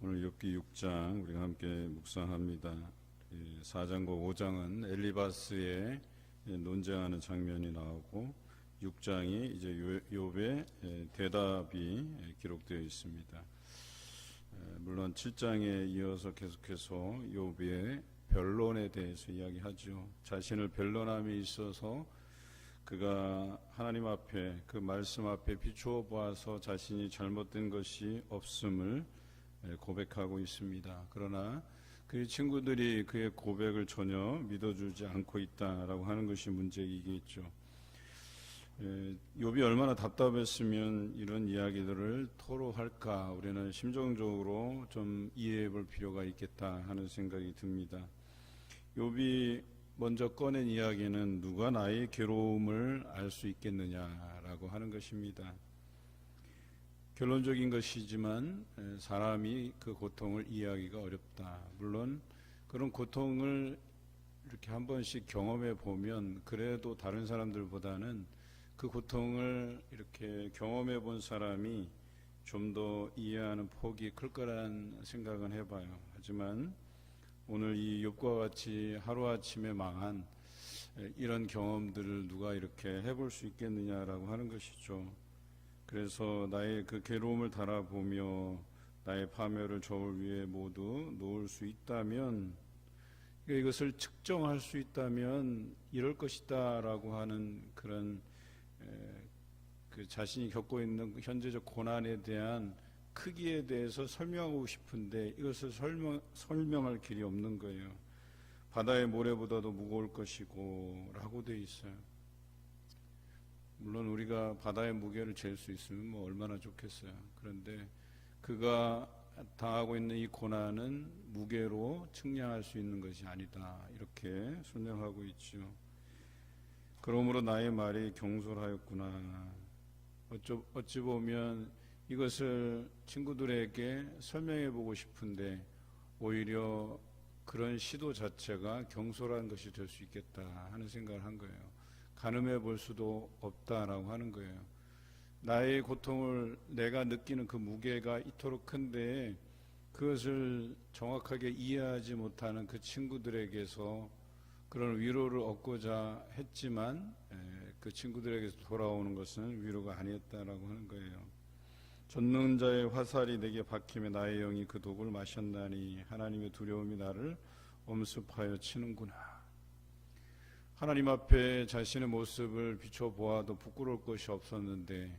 오늘 욥기 6장 우리가 함께 묵상합니다. 4장과 5장은 엘리바스의 논쟁하는 장면이 나오고 6장이 이제 욥의 대답이 기록되어 있습니다. 물론 7장에 이어서 계속해서 욥의 변론에 대해서 이야기하죠. 자신을 변론함에 있어서 그가 하나님 앞에 그 말씀 앞에 비추어 보아서 자신이 잘못된 것이 없음을 고백하고 있습니다. 그러나 그의 친구들이 그의 고백을 전혀 믿어주지 않고 있다라고 하는 것이 문제이겠죠. 욥이 얼마나 답답했으면 이런 이야기들을 토로할까 우리는 심정적으로 좀 이해해 볼 필요가 있겠다 하는 생각이 듭니다. 욥이 먼저 꺼낸 이야기는 누가 나의 괴로움을 알 수 있겠느냐라고 하는 것입니다. 결론적인 것이지만 사람이 그 고통을 이해하기가 어렵다. 물론 그런 고통을 이렇게 한 번씩 경험해 보면 그래도 다른 사람들보다는 그 고통을 이렇게 경험해 본 사람이 좀 더 이해하는 폭이 클 거라는 생각은 해봐요. 하지만 오늘 이 욥과 같이 하루아침에 망한 이런 경험들을 누가 이렇게 해볼 수 있겠느냐라고 하는 것이죠. 그래서 나의 그 괴로움을 달아보며 나의 파멸을 저울 위에 모두 놓을 수 있다면, 이것을 측정할 수 있다면 이럴 것이다 라고 하는 그런 그 자신이 겪고 있는 현재적 고난에 대한 크기에 대해서 설명하고 싶은데 이것을 설명할 길이 없는 거예요. 바다의 모래보다도 무거울 것이고 라고 돼 있어요. 물론 우리가 바다의 무게를 잴 수 있으면 뭐 얼마나 좋겠어요. 그런데 그가 당하고 있는 이 고난은 무게로 측량할 수 있는 것이 아니다. 이렇게 설명하고 있죠. 그러므로 나의 말이 경솔하였구나. 어찌 보면 이것을 친구들에게 설명해 보고 싶은데 오히려 그런 시도 자체가 경솔한 것이 될 수 있겠다 하는 생각을 한 거예요. 가늠해 볼 수도 없다라고 하는 거예요. 나의 고통을 내가 느끼는 그 무게가 이토록 큰데 그것을 정확하게 이해하지 못하는 그 친구들에게서 그런 위로를 얻고자 했지만 그 친구들에게서 돌아오는 것은 위로가 아니었다라고 하는 거예요. 전능자의 화살이 내게 박히며 나의 영이 그 독을 마셨나니 하나님의 두려움이 나를 엄습하여 치는구나. 하나님 앞에 자신의 모습을 비춰보아도 부끄러울 것이 없었는데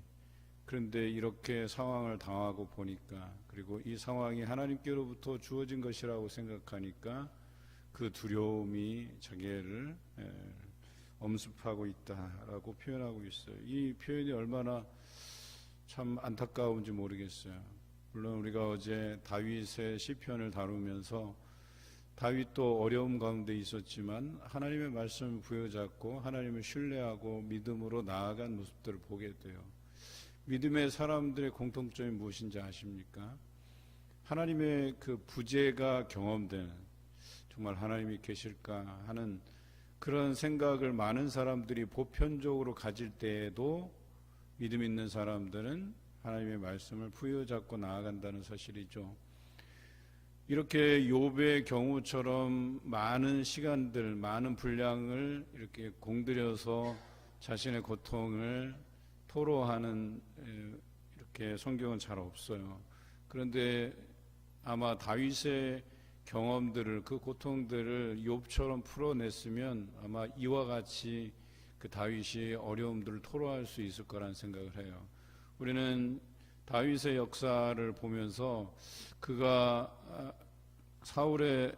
그런데 이렇게 상황을 당하고 보니까 그리고 이 상황이 하나님께로부터 주어진 것이라고 생각하니까 그 두려움이 자기를 엄습하고 있다라고 표현하고 있어요. 이 표현이 얼마나 참 안타까운지 모르겠어요. 물론 우리가 어제 다윗의 시편을 다루면서 다윗도 어려움 가운데 있었지만 하나님의 말씀을 부여잡고 하나님을 신뢰하고 믿음으로 나아간 모습들을 보게 돼요. 믿음의 사람들의 공통점이 무엇인지 아십니까? 하나님의 그 부재가 경험되는, 정말 하나님이 계실까 하는 그런 생각을 많은 사람들이 보편적으로 가질 때에도 믿음 있는 사람들은 하나님의 말씀을 부여잡고 나아간다는 사실이죠. 이렇게 욥의 경우처럼 많은 시간들, 많은 분량을 이렇게 공들여서 자신의 고통을 토로하는 이렇게 성경은 잘 없어요. 그런데 아마 다윗의 경험들을, 그 고통들을 욥처럼 풀어냈으면 아마 이와 같이 그 다윗이 어려움들을 토로할 수 있을 거라는 생각을 해요. 우리는 다윗의 역사를 보면서 그가 사울의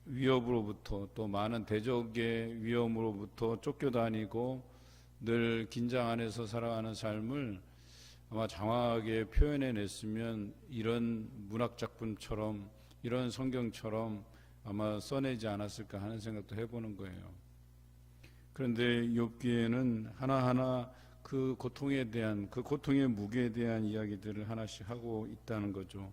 위협으로부터 또 많은 대적의 위험으로부터 쫓겨다니고 늘 긴장 안에서 살아가는 삶을 아마 장황하게 표현해냈으면 이런 문학작품처럼 이런 성경처럼 아마 써내지 않았을까 하는 생각도 해보는 거예요. 그런데 욥기에는 하나하나 그 고통에 대한, 그 고통의 무게에 대한 이야기들을 하나씩 하고 있다는 거죠.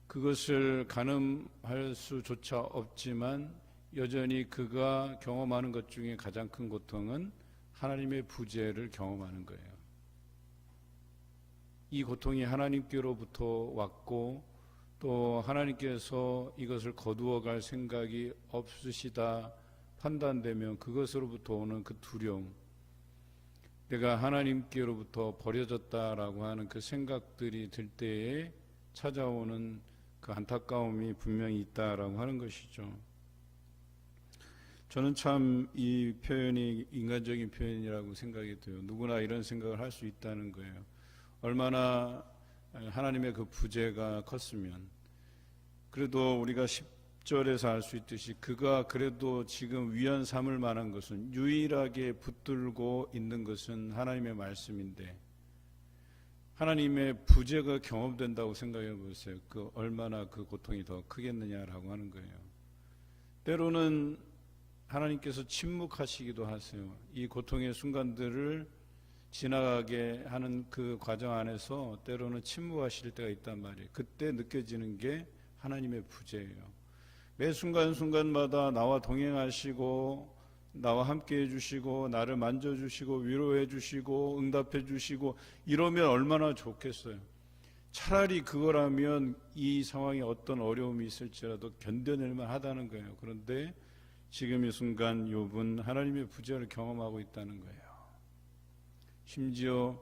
그것을 가늠할 수조차 없지만 여전히 그가 경험하는 것 중에 가장 큰 고통은 하나님의 부재를 경험하는 거예요. 이 고통이 하나님께로부터 왔고 또 하나님께서 이것을 거두어 갈 생각이 없으시다 판단되면 그것으로부터 오는 그 두려움, 내가 하나님께로부터 버려졌다라고 하는 그 생각들이 들 때에 찾아오는 그 안타까움이 분명히 있다라고 하는 것이죠. 저는 참 이 표현이 인간적인 표현이라고 생각이 돼요. 누구나 이런 생각을 할 수 있다는 거예요. 얼마나 하나님의 그 부재가 컸으면, 그래도 우리가 10절에서 알 수 있듯이 그가 그래도 지금 위헌 삼을 만한 것은, 유일하게 붙들고 있는 것은 하나님의 말씀인데, 하나님의 부재가 경험된다고 생각해 보세요. 그 얼마나 그 고통이 더 크겠느냐라고 하는 거예요. 때로는 하나님께서 침묵하시기도 하세요. 이 고통의 순간들을 지나가게 하는 그 과정 안에서 때로는 침묵하실 때가 있단 말이에요. 그때 느껴지는 게 하나님의 부재예요. 매 순간순간마다 나와 동행하시고 나와 함께 해주시고 나를 만져주시고 위로해주시고 응답해주시고 이러면 얼마나 좋겠어요. 차라리 그거라면 이 상황에 어떤 어려움이 있을지라도 견뎌낼만 하다는 거예요. 그런데 지금 이 순간 욥은 하나님의 부재를 경험하고 있다는 거예요. 심지어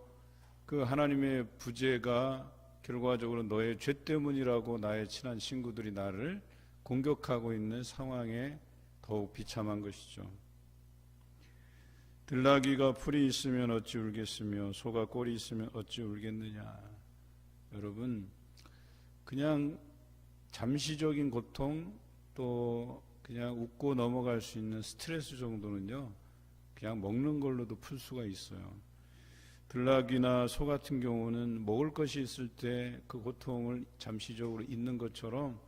그 하나님의 부재가 결과적으로 너의 죄 때문이라고 나의 친한 친구들이 나를 공격하고 있는 상황에 더욱 비참한 것이죠. 들나귀가 풀이 있으면 어찌 울겠으며 소가 꼴이 있으면 어찌 울겠느냐. 여러분, 그냥 잠시적인 고통, 또 그냥 웃고 넘어갈 수 있는 스트레스 정도는요, 그냥 먹는 걸로도 풀 수가 있어요. 들나귀나 소 같은 경우는 먹을 것이 있을 때 그 고통을 잠시적으로 잊는 것처럼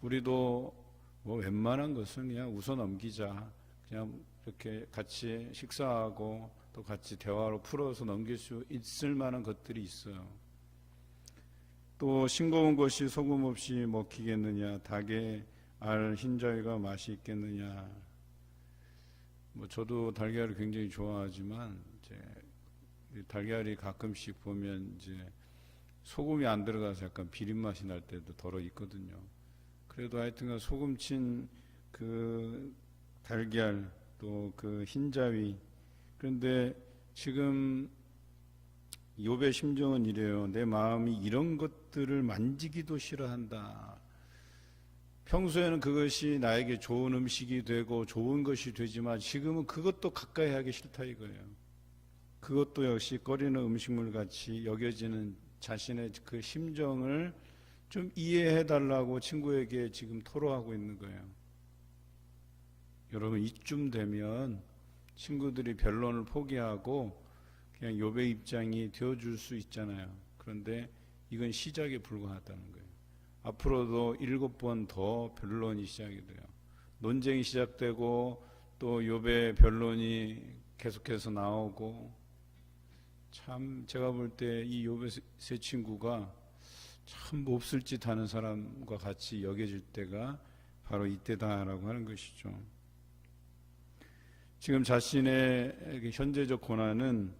우리도 뭐 웬만한 것은 그냥 웃어 넘기자, 그냥 이렇게 같이 식사하고 또 같이 대화로 풀어서 넘길 수 있을 만한 것들이 있어요. 또 싱거운 것이 소금 없이 먹히겠느냐, 닭의 알 흰자위가 맛이 있겠느냐. 뭐 저도 달걀을 굉장히 좋아하지만 이제 달걀이 가끔씩 보면 이제 소금이 안 들어가서 약간 비린 맛이 날 때도 덜어 있거든요. 그래도 하여튼간 소금 친 그 달걀, 또 그 흰자위. 그런데 지금 욥의 심정은 이래요. 내 마음이 이런 것들을 만지기도 싫어한다. 평소에는 그것이 나에게 좋은 음식이 되고 좋은 것이 되지만 지금은 그것도 가까이 하기 싫다 이거예요. 그것도 역시 꺼리는 음식물 같이 여겨지는 자신의 그 심정을 좀 이해해 달라고 친구에게 지금 토로하고 있는 거예요. 여러분, 이쯤 되면 친구들이 변론을 포기하고 그냥 욥의 입장이 되어줄 수 있잖아요. 그런데 이건 시작에 불과하다는 거예요. 앞으로도 7번 더 변론이 시작이 돼요. 논쟁이 시작되고 또 욥의 변론이 계속해서 나오고, 참 제가 볼 때 이 욥의 세 친구가 참 몹쓸 짓 하는 사람과 같이 여겨질 때가 바로 이때다라고 하는 것이죠. 지금 자신의 현재적 고난은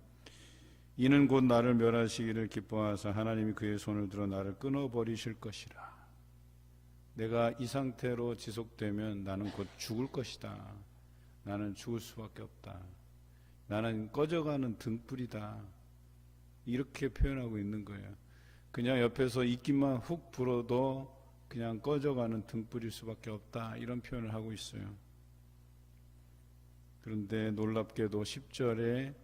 이는 곧 나를 멸하시기를 기뻐하사 하나님이 그의 손을 들어 나를 끊어버리실 것이라. 내가 이 상태로 지속되면 나는 곧 죽을 것이다. 나는 죽을 수밖에 없다. 나는 꺼져가는 등불이다. 이렇게 표현하고 있는 거예요. 그냥 옆에서 입김만 훅 불어도 그냥 꺼져가는 등불일 수밖에 없다. 이런 표현을 하고 있어요. 그런데 놀랍게도 10절에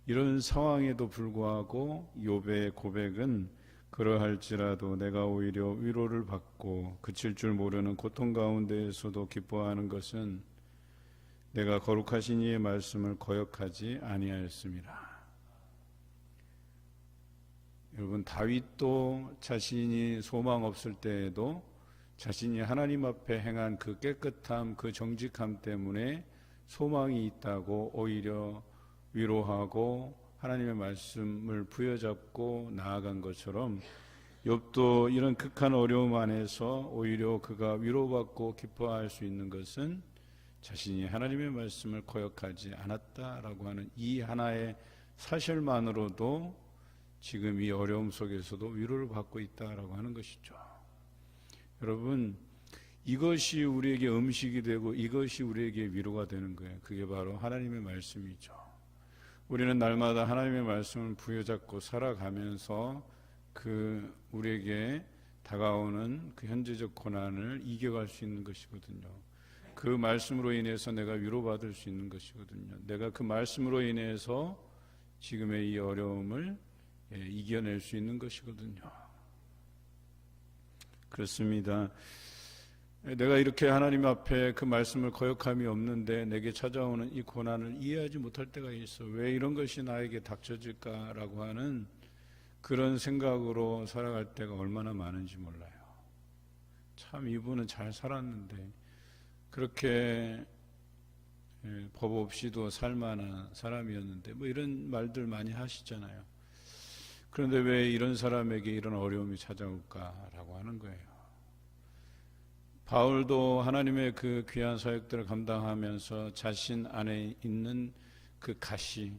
이런 상황에도 불구하고 욥의 고백은 그러할지라도 내가 오히려 위로를 받고 그칠 줄 모르는 고통 가운데에서도 기뻐하는 것은 내가 거룩하신 이의 말씀을 거역하지 아니하였습니다. 여러분, 다윗도 자신이 소망 없을 때에도 자신이 하나님 앞에 행한 그 깨끗함, 그 정직함 때문에 소망이 있다고 오히려 위로하고 하나님의 말씀을 부여잡고 나아간 것처럼 욥도 이런 극한 어려움 안에서 오히려 그가 위로받고 기뻐할 수 있는 것은 자신이 하나님의 말씀을 거역하지 않았다라고 하는 이 하나의 사실만으로도 지금 이 어려움 속에서도 위로를 받고 있다라고 하는 것이죠. 여러분, 이것이 우리에게 음식이 되고 이것이 우리에게 위로가 되는 거예요. 그게 바로 하나님의 말씀이죠. 우리는 날마다 하나님의 말씀을 부여잡고 살아가면서 우리에게 다가오는 그 현재적 고난을 이겨갈 수 있는 것이거든요. 그 말씀으로 인해서 내가 위로받을 수 있는 것이거든요. 내가 그 말씀으로 인해서 지금의 이 어려움을 이겨낼 수 있는 것이거든요. 그렇습니다. 내가 이렇게 하나님 앞에 그 말씀을 거역함이 없는데 내게 찾아오는 이 고난을 이해하지 못할 때가 있어. 왜 이런 것이 나에게 닥쳐질까라고 하는 그런 생각으로 살아갈 때가 얼마나 많은지 몰라요. 참 이분은 잘 살았는데 그렇게 법 없이도 살만한 사람이었는데 뭐 이런 말들 많이 하시잖아요. 그런데 왜 이런 사람에게 이런 어려움이 찾아올까라고 하는 거예요. 바울도 하나님의 그 귀한 사역들을 감당하면서 자신 안에 있는 그 가시,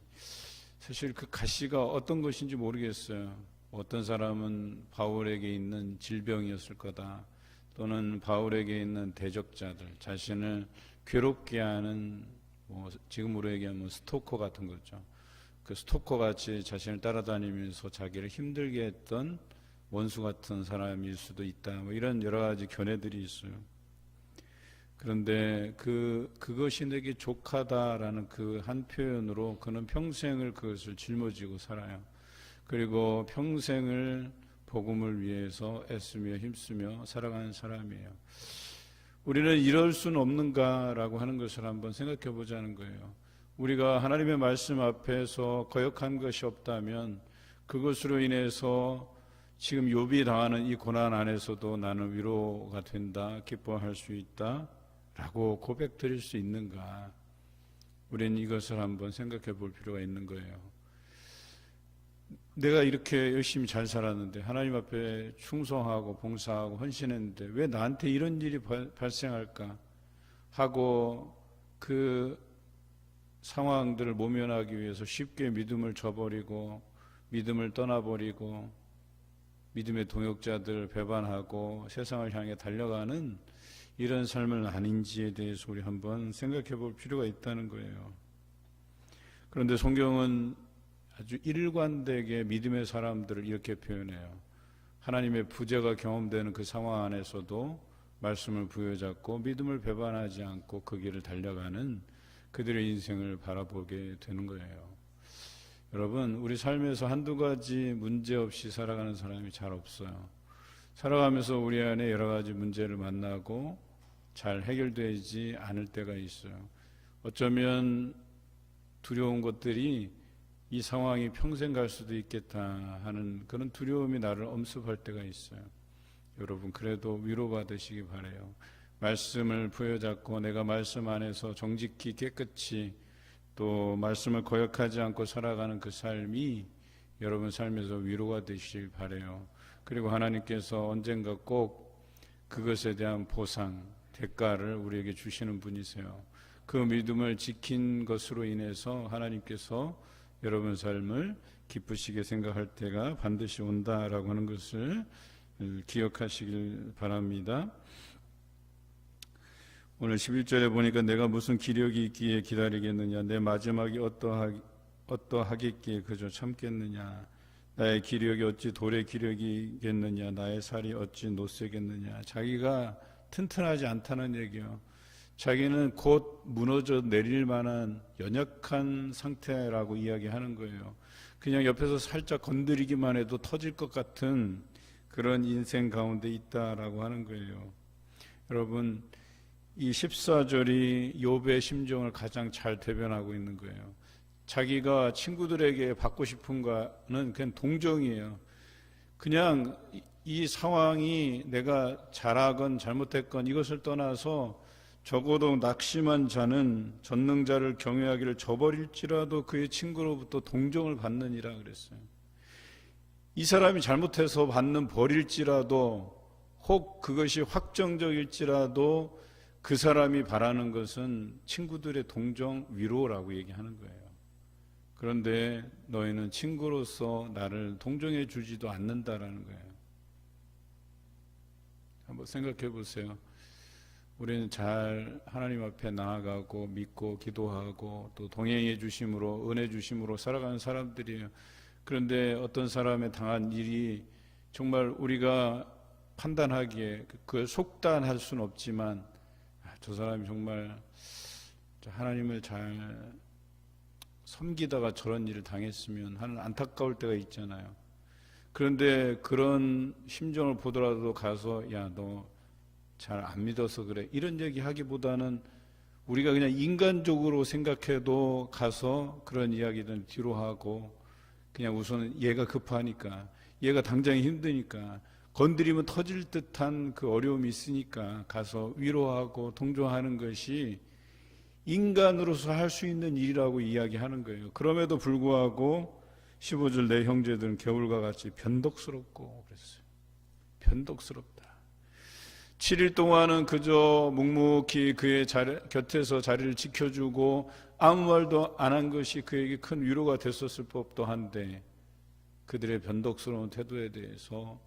사실 그 가시가 어떤 것인지 모르겠어요. 어떤 사람은 바울에게 있는 질병이었을 거다, 또는 바울에게 있는 대적자들, 자신을 괴롭게 하는 지금으로 얘기하면 스토커 같은 거죠. 그 스토커 같이 자신을 따라다니면서 자기를 힘들게 했던 원수 같은 사람일 수도 있다. 이런 여러 가지 견해들이 있어요. 그런데 그것이 내게 족하다라는 그 한 표현으로 그는 평생을 그것을 짊어지고 살아요. 그리고 평생을 복음을 위해서 애쓰며 힘쓰며 살아가는 사람이에요. 우리는 이럴 수는 없는가라고 하는 것을 한번 생각해 보자는 거예요. 우리가 하나님의 말씀 앞에서 거역한 것이 없다면 그것으로 인해서 지금 욥이 당하는 이 고난 안에서도 나는 위로가 된다, 기뻐할 수 있다 라고 고백드릴 수 있는가? 우리는 이것을 한번 생각해 볼 필요가 있는 거예요. 내가 이렇게 열심히 잘 살았는데 하나님 앞에 충성하고 봉사하고 헌신했는데 왜 나한테 이런 일이 발생할까 하고 그 상황들을 모면하기 위해서 쉽게 믿음을 저버리고 믿음을 떠나버리고 믿음의 동역자들 배반하고 세상을 향해 달려가는 이런 삶은 아닌지에 대해서 우리 한번 생각해 볼 필요가 있다는 거예요. 그런데 성경은 아주 일관되게 믿음의 사람들을 이렇게 표현해요. 하나님의 부재가 경험되는 그 상황 안에서도 말씀을 부여잡고 믿음을 배반하지 않고 그 길을 달려가는 그들의 인생을 바라보게 되는 거예요. 여러분, 우리 삶에서 한두 가지 문제 없이 살아가는 사람이 잘 없어요. 살아가면서 우리 안에 여러 가지 문제를 만나고 잘 해결되지 않을 때가 있어요. 어쩌면 두려운 것들이 이 상황이 평생 갈 수도 있겠다 하는 그런 두려움이 나를 엄습할 때가 있어요. 여러분, 그래도 위로받으시기 바라요. 말씀을 부여잡고 내가 말씀 안에서 정직히 깨끗이 또 말씀을 거역하지 않고 살아가는 그 삶이 여러분 삶에서 위로가 되시길 바라요. 그리고 하나님께서 언젠가 꼭 그것에 대한 보상, 대가를 우리에게 주시는 분이세요. 그 믿음을 지킨 것으로 인해서 하나님께서 여러분 삶을 기쁘시게 생각할 때가 반드시 온다라고 하는 것을 기억하시길 바랍니다. 오늘 11절에 보니까 내가 무슨 기력이 있기에 기다리겠느냐, 내 마지막이 어떠하겠기에 그저 참겠느냐, 나의 기력이 어찌 돌의 기력이겠느냐, 나의 살이 어찌 노쇠겠느냐. 자기가 튼튼하지 않다는 얘기요. 자기는 곧 무너져 내릴 만한 연약한 상태라고 이야기하는 거예요. 그냥 옆에서 살짝 건드리기만 해도 터질 것 같은 그런 인생 가운데 있다라고 하는 거예요. 여러분, 이 14절이 욥의 심정을 가장 잘 대변하고 있는 거예요. 자기가 친구들에게 받고 싶은 거는 그냥 동정이에요. 그냥 이 상황이 내가 잘하건 잘못했건 이것을 떠나서 적어도 낙심한 자는 전능자를 경외하기를 저버릴지라도 그의 친구로부터 동정을 받느니라 그랬어요. 이 사람이 잘못해서 받는 벌일지라도 혹 그것이 확정적일지라도 그 사람이 바라는 것은 친구들의 동정, 위로라고 얘기하는 거예요. 그런데 너희는 친구로서 나를 동정해 주지도 않는다라는 거예요. 한번 생각해 보세요. 우리는 잘 하나님 앞에 나아가고 믿고 기도하고 또 동행해 주심으로 은혜 주심으로 살아가는 사람들이에요. 그런데 어떤 사람의 당한 일이 정말 우리가 판단하기에 그걸 속단할 수는 없지만 저 사람이 정말 하나님을 잘 섬기다가 저런 일을 당했으면 하는 안타까울 때가 있잖아요. 그런데 그런 심정을 보더라도 가서 야, 너 잘 안 믿어서 그래 이런 얘기 하기보다는 우리가 그냥 인간적으로 생각해도 가서 그런 이야기는 뒤로 하고 그냥 우선 얘가 급하니까 얘가 당장 힘드니까 건드리면 터질 듯한 그 어려움이 있으니까 가서 위로하고 동조하는 것이 인간으로서 할 수 있는 일이라고 이야기하는 거예요. 그럼에도 불구하고 15절 내 형제들은 겨울과 같이 변덕스럽고 그랬어요. 변덕스럽다. 7일 동안은 그저 묵묵히 그의 곁에서 자리를 지켜주고 아무 말도 안 한 것이 그에게 큰 위로가 됐었을 법도 한데 그들의 변덕스러운 태도에 대해서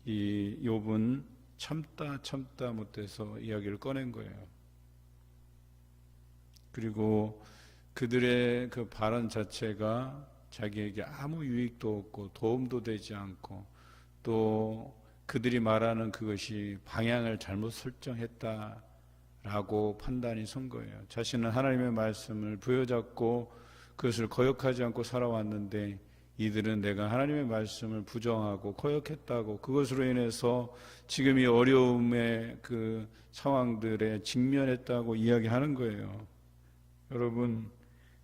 이 욥은 참다 못해서 이야기를 꺼낸 거예요. 그리고 그들의 그 발언 자체가 자기에게 아무 유익도 없고 도움도 되지 않고 또 그들이 말하는 그것이 방향을 잘못 설정했다라고 판단이 선 거예요. 자신은 하나님의 말씀을 부여잡고 그것을 거역하지 않고 살아왔는데 이들은 내가 하나님의 말씀을 부정하고 거역했다고 그것으로 인해서 지금 이 어려움의 그 상황들에 직면했다고 이야기하는 거예요. 여러분,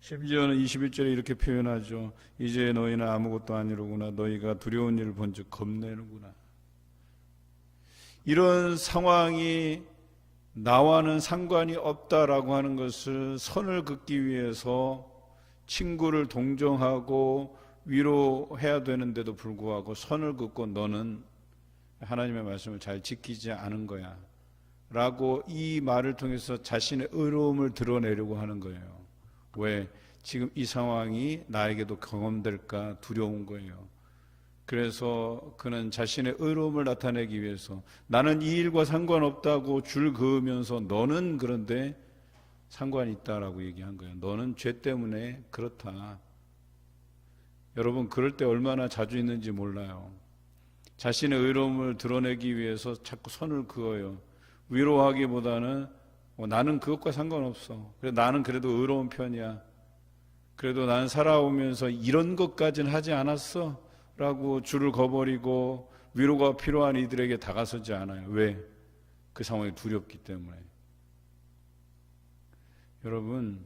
심지어는 21절에 이렇게 표현하죠. 이제 너희는 아무것도 아니로구나. 너희가 두려운 일을 본즉 겁내는구나. 이런 상황이 나와는 상관이 없다라고 하는 것을 선을 긋기 위해서 친구를 동정하고 위로해야 되는데도 불구하고 선을 긋고 너는 하나님의 말씀을 잘 지키지 않은 거야 라고 이 말을 통해서 자신의 의로움을 드러내려고 하는 거예요. 왜? 지금 이 상황이 나에게도 경험될까 두려운 거예요. 그래서 그는 자신의 의로움을 나타내기 위해서 나는 이 일과 상관없다고 줄 그으면서 너는 그런데 상관이 있다라고 얘기한 거예요. 너는 죄 때문에 그렇다. 여러분, 그럴 때 얼마나 자주 있는지 몰라요. 자신의 의로움을 드러내기 위해서 자꾸 선을 그어요. 위로하기보다는 나는 그것과 상관없어. 그래, 나는 그래도 의로운 편이야. 그래도 나는 살아오면서 이런 것까지는 하지 않았어 라고 줄을 거버리고 위로가 필요한 이들에게 다가서지 않아요. 왜? 그 상황이 두렵기 때문에. 여러분,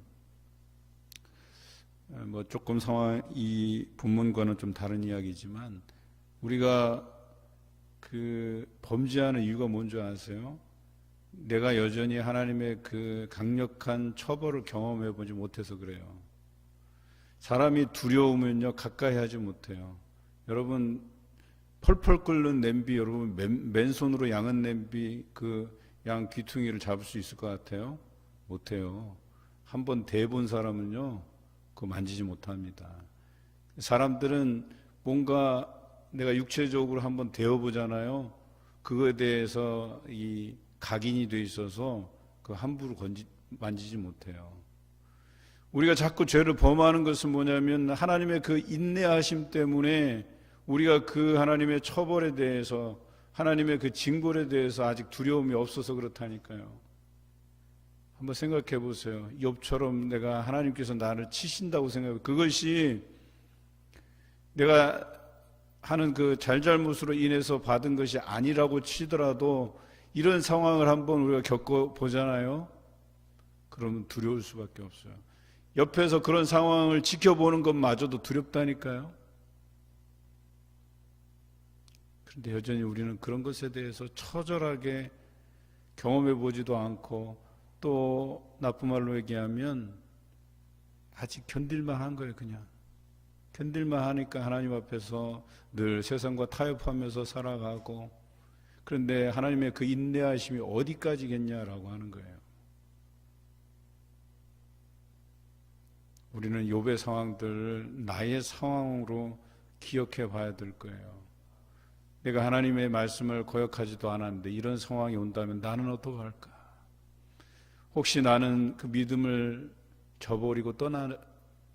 뭐 조금 상황 이 본문과는 좀 다른 이야기지만 우리가 그 범죄하는 이유가 뭔지 아세요? 내가 여전히 하나님의 그 강력한 처벌을 경험해 보지 못해서 그래요. 사람이 두려우면요 가까이 하지 못해요. 여러분, 펄펄 끓는 냄비, 여러분 맨손으로 양은 냄비 그 양 귀퉁이를 잡을 수 있을 것 같아요? 못해요. 한번 대본 사람은요 그거 만지지 못합니다. 사람들은 뭔가 내가 육체적으로 한번 대어보잖아요. 그거에 대해서 이 각인이 돼 있어서 그 함부로 만지지 못해요. 우리가 자꾸 죄를 범하는 것은 뭐냐면 하나님의 그 인내하심 때문에 우리가 그 하나님의 처벌에 대해서 하나님의 그 징벌에 대해서 아직 두려움이 없어서 그렇다니까요. 한번 생각해 보세요. 욥처럼 내가 하나님께서 나를 치신다고 생각해요. 그것이 내가 하는 그 잘잘못으로 인해서 받은 것이 아니라고 치더라도 이런 상황을 한번 우리가 겪어보잖아요. 그러면 두려울 수밖에 없어요. 옆에서 그런 상황을 지켜보는 것마저도 두렵다니까요. 그런데 여전히 우리는 그런 것에 대해서 처절하게 경험해 보지도 않고 또 나쁜 말로 얘기하면 아직 견딜만 한 거예요. 그냥 견딜만 하니까 하나님 앞에서 늘 세상과 타협하면서 살아가고, 그런데 하나님의 그 인내하심이 어디까지겠냐라고 하는 거예요. 우리는 욥의 상황들을 나의 상황으로 기억해 봐야 될 거예요. 내가 하나님의 말씀을 거역하지도 않았는데 이런 상황이 온다면 나는 어떡할까? 혹시 나는 그 믿음을 저버리고 떠날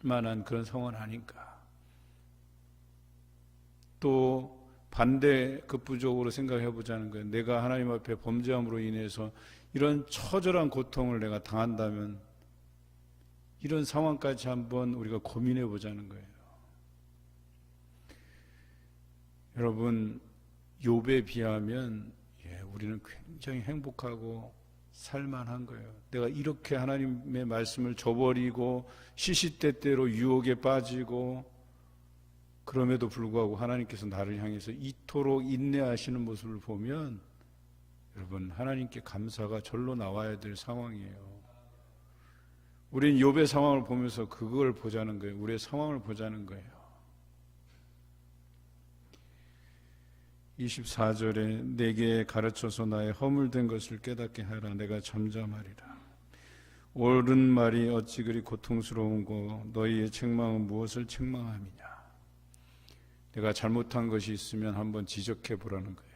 만한 그런 상황은 아닌가? 또 반대 급부적으로 생각해 보자는 거예요. 내가 하나님 앞에 범죄함으로 인해서 이런 처절한 고통을 내가 당한다면 이런 상황까지 한번 우리가 고민해 보자는 거예요. 여러분, 욥에 비하면 우리는 굉장히 행복하고 살만한 거예요. 내가 이렇게 하나님의 말씀을 저버리고 시시때때로 유혹에 빠지고 그럼에도 불구하고 하나님께서 나를 향해서 이토록 인내하시는 모습을 보면 여러분, 하나님께 감사가 절로 나와야 될 상황이에요. 우린 욥의 상황을 보면서 그걸 보자는 거예요. 우리의 상황을 보자는 거예요. 24절에 내게 가르쳐서 나의 허물된 것을 깨닫게 하라. 내가 잠잠하리라. 옳은 말이 어찌 그리 고통스러운고 너희의 책망은 무엇을 책망함이냐. 내가 잘못한 것이 있으면 한번 지적해 보라는 거예요.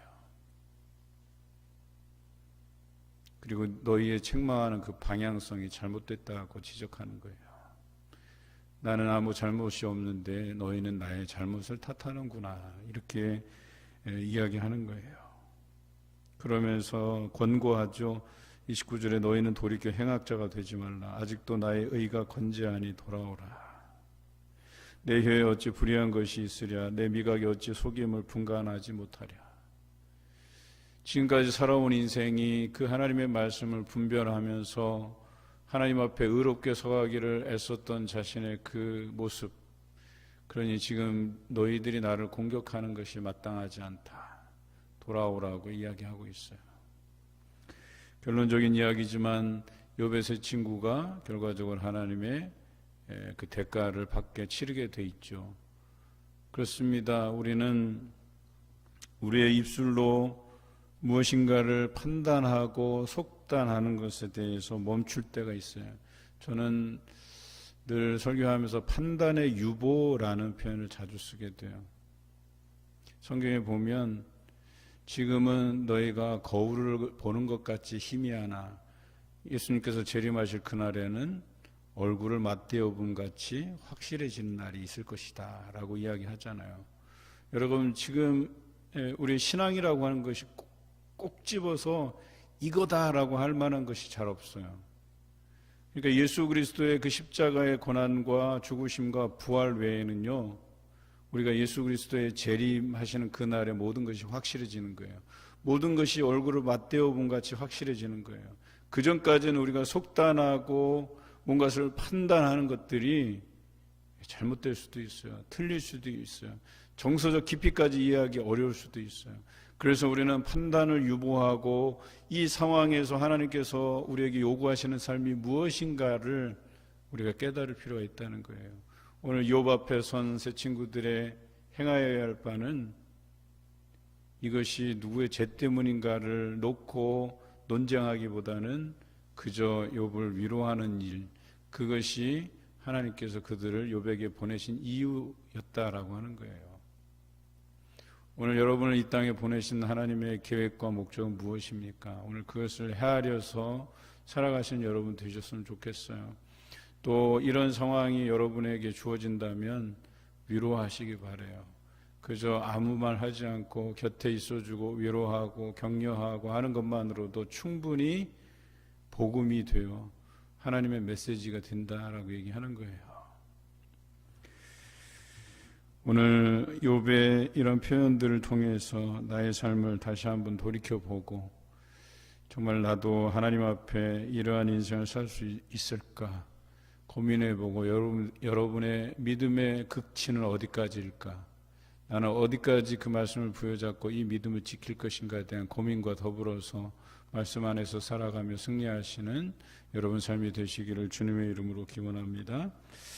그리고 너희의 책망하는 그 방향성이 잘못됐다고 지적하는 거예요. 나는 아무 잘못이 없는데 너희는 나의 잘못을 탓하는구나. 이렇게 이야기하는 거예요. 그러면서 권고하죠. 29절에 너희는 돌이켜 행악자가 되지 말라. 아직도 나의 의가 건재하니 돌아오라. 내 혀에 어찌 불의한 것이 있으랴. 내 미각에 어찌 속임을 분간하지 못하랴. 지금까지 살아온 인생이 그 하나님의 말씀을 분별하면서 하나님 앞에 의롭게 서가기를 애썼던 자신의 그 모습, 그러니 지금 너희들이 나를 공격하는 것이 마땅하지 않다. 돌아오라고 이야기하고 있어요. 결론적인 이야기지만 욥의 세 친구가 결과적으로 하나님의 그 대가를 받게 치르게 돼 있죠. 그렇습니다. 우리는 우리의 입술로 무엇인가를 판단하고 속단하는 것에 대해서 멈출 때가 있어요. 저는 늘 설교하면서 판단의 유보라는 표현을 자주 쓰게 돼요. 성경에 보면 지금은 너희가 거울을 보는 것 같이 희미하나 예수님께서 재림하실 그날에는 얼굴을 맞대어 본 같이 확실해지는 날이 있을 것이다 라고 이야기하잖아요. 여러분, 지금 우리 신앙이라고 하는 것이 꼭 집어서 이거다라고 할 만한 것이 잘 없어요. 그러니까 예수 그리스도의 그 십자가의 고난과 죽으심과 부활 외에는요, 우리가 예수 그리스도의 재림하시는 그날에 모든 것이 확실해지는 거예요. 모든 것이 얼굴을 맞대어 본 같이 확실해지는 거예요. 그 전까지는 우리가 속단하고 뭔가를 판단하는 것들이 잘못될 수도 있어요. 틀릴 수도 있어요. 정서적 깊이까지 이해하기 어려울 수도 있어요. 그래서 우리는 판단을 유보하고 이 상황에서 하나님께서 우리에게 요구하시는 삶이 무엇인가를 우리가 깨달을 필요가 있다는 거예요. 오늘 욥 앞에 선 세 친구들의 행하여야 할 바는 이것이 누구의 죄 때문인가를 놓고 논쟁하기보다는 그저 욥을 위로하는 일, 그것이 하나님께서 그들을 욥에게 보내신 이유였다라고 하는 거예요. 오늘 여러분을 이 땅에 보내신 하나님의 계획과 목적은 무엇입니까? 오늘 그것을 헤아려서 살아가신 여러분 되셨으면 좋겠어요. 또 이런 상황이 여러분에게 주어진다면 위로하시기 바라요. 그저 아무 말 하지 않고 곁에 있어주고 위로하고 격려하고 하는 것만으로도 충분히 복음이 되어 하나님의 메시지가 된다라고 얘기하는 거예요. 오늘 욥의 이런 표현들을 통해서 나의 삶을 다시 한번 돌이켜보고 정말 나도 하나님 앞에 이러한 인생을 살 수 있을까 고민해보고 여러분의 믿음의 극치는 어디까지일까, 나는 어디까지 그 말씀을 부여잡고 이 믿음을 지킬 것인가에 대한 고민과 더불어서 말씀 안에서 살아가며 승리하시는 여러분 삶이 되시기를 주님의 이름으로 기원합니다.